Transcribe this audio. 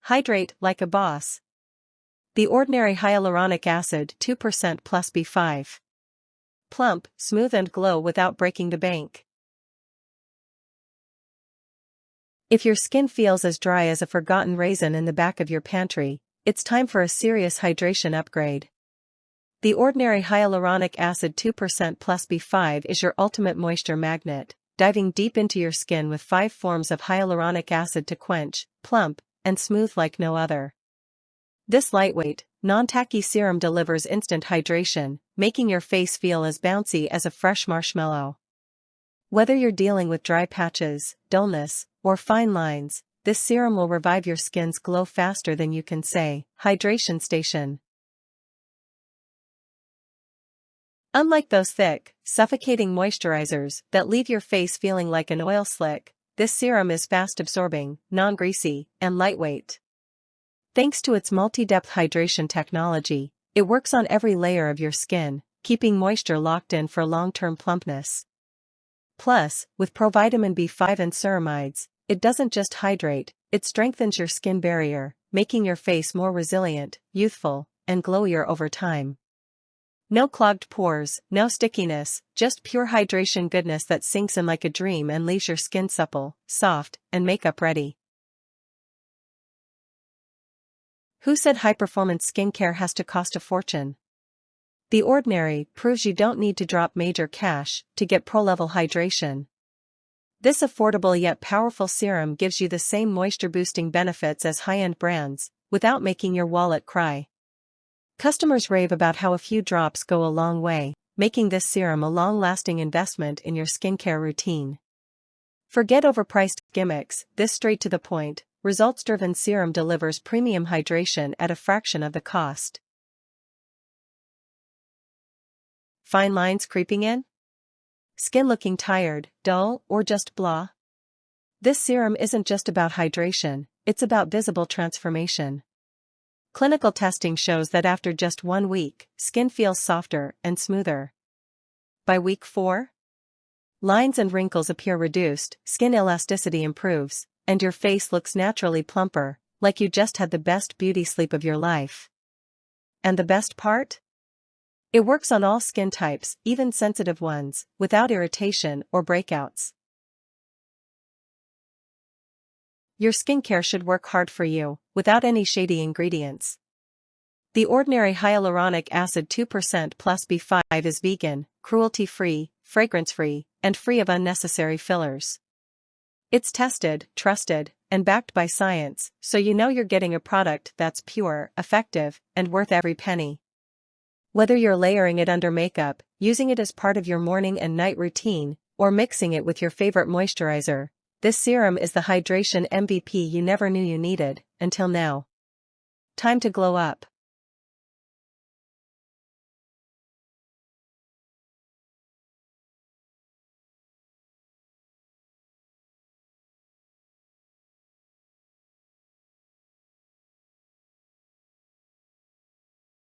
Hydrate like a boss. The Ordinary Hyaluronic Acid 2% plus B5. Plump, smooth and glow without breaking the bank. If your skin feels as dry as a forgotten raisin in the back of your pantry, it's time for a serious hydration upgrade. The Ordinary Hyaluronic Acid 2% plus B5 is your ultimate moisture magnet, diving deep into your skin with 5 forms of hyaluronic acid to quench, plump, and smooth like no other. This lightweight, non-tacky serum delivers instant hydration, making your face feel as bouncy as a fresh marshmallow. Whether you're dealing with dry patches, dullness, or fine lines, this serum will revive your skin's glow faster than you can say. Hydration Station. Unlike those thick, suffocating moisturizers that leave your face feeling like an oil slick, this serum is fast-absorbing, non-greasy, and lightweight. Thanks to its multi-depth hydration technology, it works on every layer of your skin, keeping moisture locked in for long-term plumpness. Plus, with provitamin B5 and ceramides, it doesn't just hydrate, it strengthens your skin barrier, making your face more resilient, youthful, and glowier over time. No clogged pores, no stickiness, just pure hydration goodness that sinks in like a dream and leaves your skin supple, soft, and makeup ready. Who said high-performance skincare has to cost a fortune? The Ordinary proves you don't need to drop major cash to get pro-level hydration. This affordable yet powerful serum gives you the same moisture-boosting benefits as high-end brands, without making your wallet cry. Customers rave about how a few drops go a long way, making this serum a long-lasting investment in your skincare routine. Forget overpriced gimmicks, this straight-to-the-point, results-driven serum delivers premium hydration at a fraction of the cost. Fine lines creeping in? Skin looking tired, dull, or just blah? This serum isn't just about hydration, it's about visible transformation. Clinical testing shows that after just 1 week, skin feels softer and smoother. By week 4, lines and wrinkles appear reduced, skin elasticity improves, and your face looks naturally plumper, like you just had the best beauty sleep of your life. And the best part? It works on all skin types, even sensitive ones, without irritation or breakouts. Your skincare should work hard for you, without any shady ingredients. The Ordinary Hyaluronic Acid 2% plus B5 is vegan, cruelty-free, fragrance-free, and free of unnecessary fillers. It's tested, trusted, and backed by science, so you know you're getting a product that's pure, effective, and worth every penny. Whether you're layering it under makeup, using it as part of your morning and night routine, or mixing it with your favorite moisturizer, this serum is the hydration MVP you never knew you needed, until now. Time to glow up.